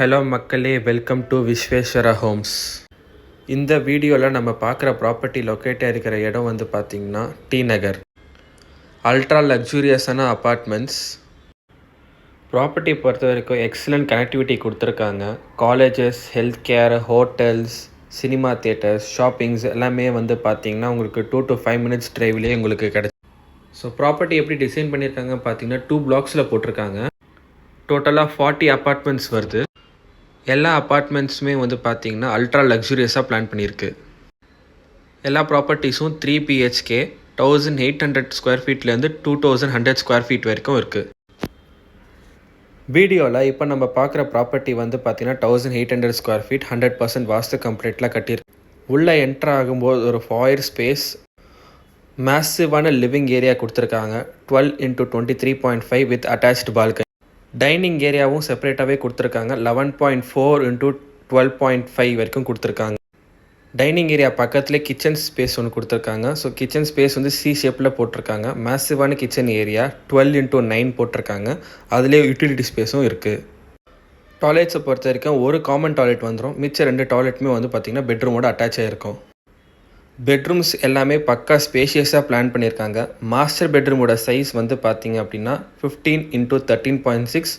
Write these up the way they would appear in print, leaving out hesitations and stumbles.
Hello மக்களே, welcome to Visweswara Holmes. இந்த வீடியோவில் நம்ம பார்க்குற ப்ராப்பர்ட்டி லொக்கேட்டாக இருக்கிற இடம் வந்து பார்த்திங்கன்னா டி நகர். அல்ட்ரா லக்ஸூரியஸான அப்பார்ட்மெண்ட்ஸ். ப்ராப்பர்ட்டி பொறுத்த வரைக்கும் எக்ஸலண்ட் கனெக்டிவிட்டி கொடுத்துருக்காங்க. Colleges, health care, hotels, cinema theatres, shoppings எல்லாமே வந்து பார்த்திங்கன்னா உங்களுக்கு 2 to 5 minutes டிரைவ்லேயே உங்களுக்கு கிடைக்கும். ஸோ ப்ராப்பர்ட்டி எப்படி டிசைன் பண்ணியிருக்காங்க பார்த்திங்கன்னா 2 blocks போட்டிருக்காங்க. டோட்டலாக 40 அப்பார்ட்மெண்ட்ஸ் வருது. எல்லா அப்பார்ட்மெண்ட்ஸுமே வந்து பார்த்திங்கன்னா அல்ட்ரா லக்ஸூரியஸாக பிளான் பண்ணியிருக்கு. எல்லா ப்ராப்பர்ட்டிஸும் 3 BHK 1800 ஸ்கொயர் ஃபீட்லேருந்து 2100 ஸ்கொயர் ஃபீட் வரைக்கும் இருக்குது. வீடியோவில் இப்போ நம்ம பார்க்குற ப்ராப்பர்ட்டி வந்து பார்த்திங்கன்னா 1800 ஸ்கொயர் ஃபீட் 100% வாஸ்து கம்ப்ளீட்டில் கட்டியிருக்கு. உள்ளே என்ட்ரு ஆகும்போது ஒரு ஃபாயர் ஸ்பேஸ், மேசிவான லிவிங் ஏரியா கொடுத்துருக்காங்க. 12x23.5 with attached balcony. Dining ஏரியாவும் செப்பரேட்டாகவே கொடுத்துருக்காங்க. 11.4 x 12.5 வரைக்கும் கொடுத்துருக்காங்க. டைனிங் ஏரியா பக்கத்துலேயே கிச்சன் ஸ்பேஸ் ஒன்று கொடுத்துருக்காங்க. ஸோ கிச்சன் ஸ்பேஸ் வந்து C ஷேப்பில் போட்டிருக்காங்க. மேசிவான கிச்சன் ஏரியா 12x9 போட்டிருக்காங்க. அதுலேயே யூட்டிலிட்டி ஸ்பேஸும் இருக்குது. டாய்லெட்ஸை பொறுத்த வரைக்கும் ஒரு காமன் டாய்லெட் வந்துடும். மிச்சம் 2 டாய்லெட்டுமே வந்து பார்த்திங்கன்னா பெட்ரூமோட அட்டாச் ஆகிருக்கும். பெட்ரூம்ஸ் எல்லாமே பக்கா ஸ்பேஷியஸாக பிளான் பண்ணியிருக்காங்க. மாஸ்டர் பெட்ரூமோட சைஸ் வந்து பார்த்திங்க அப்படின்னா 15x13.6.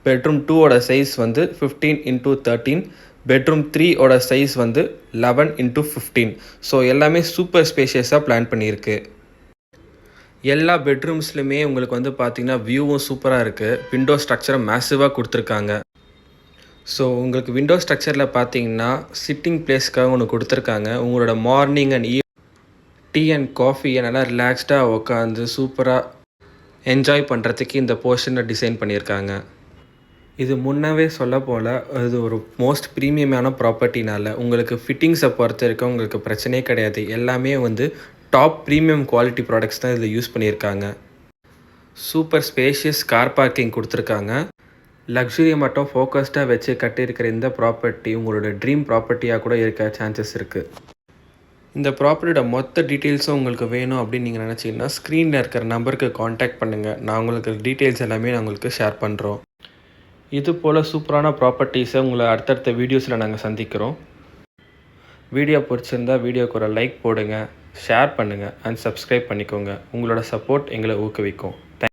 பெட்ரூம் 2ஓட சைஸ் வந்து 15x13. பெட்ரூம் 3ஓட சைஸ் வந்து 11x15. ஸோ எல்லாமே சூப்பர் ஸ்பேஷியஸாக பிளான் பண்ணியிருக்கு. எல்லா பெட்ரூம்ஸ்லையுமே உங்களுக்கு வந்து பார்த்திங்கன்னா வியூவும் சூப்பராக இருக்குது. விண்டோ ஸ்ட்ரக்சரை மேசிவாக கொடுத்துருக்காங்க. ஸோ உங்களுக்கு விண்டோ ஸ்ட்ரக்சரில் பார்த்தீங்கன்னா சிட்டிங் பிளேஸ்க்காக ஒன்று கொடுத்துருக்காங்க. உங்களோட மார்னிங் அண்ட் டீ அண்ட் காஃபியை நல்லா ரிலாக்ஸ்டாக உட்காந்து சூப்பராக என்ஜாய் பண்ணுறதுக்கு இந்த போர்ஷனை டிசைன் பண்ணியிருக்காங்க. இது முன்னவே சொல்ல போல் இது ஒரு மோஸ்ட் ப்ரீமியமான ப்ராப்பர்ட்டினால் உங்களுக்கு ஃபிட்டிங்ஸை பொறுத்த வரைக்கும் உங்களுக்கு பிரச்சனையே கிடையாது. எல்லாமே வந்து டாப் ப்ரீமியம் குவாலிட்டி ப்ராடக்ட்ஸ் தான் இதில் யூஸ் பண்ணியிருக்காங்க. சூப்பர் ஸ்பேஷியஸ் கார் பார்க்கிங் கொடுத்துருக்காங்க. லக்ஸுரியை மட்டும் ஃபோக்கஸ்டாக வச்சு கட்டியிருக்கிற இந்த ப்ராப்பர்ட்டி உங்களோட ட்ரீம் ப்ராப்பர்ட்டியாக கூட இருக்க சான்சஸ் இருக்குது. இந்த ப்ராப்பர்ட்டியோட மொத்த டீட்டெயில்ஸும் உங்களுக்கு வேணும் அப்படின்னு நீங்கள் நினச்சிங்கன்னா ஸ்க்ரீனில் இருக்கிற நம்பருக்கு காண்டாக்ட் பண்ணுங்கள். நான் உங்களுக்கு டீட்டெயில்ஸ் எல்லாமே நான் உங்களுக்கு ஷேர் பண்ணுறோம். இது போல் சூப்பரான ப்ராப்பர்ட்டிஸை உங்களை அடுத்தடுத்த வீடியோஸில் நாங்கள் சந்திக்கிறோம். வீடியோ பிடிச்சிருந்தால் வீடியோக்கு ஒரு லைக் போடுங்க, ஷேர் பண்ணுங்கள் அண்ட் சப்ஸ்கிரைப் பண்ணிக்கோங்க. உங்களோட சப்போர்ட் எங்களை ஊக்குவிக்கும்.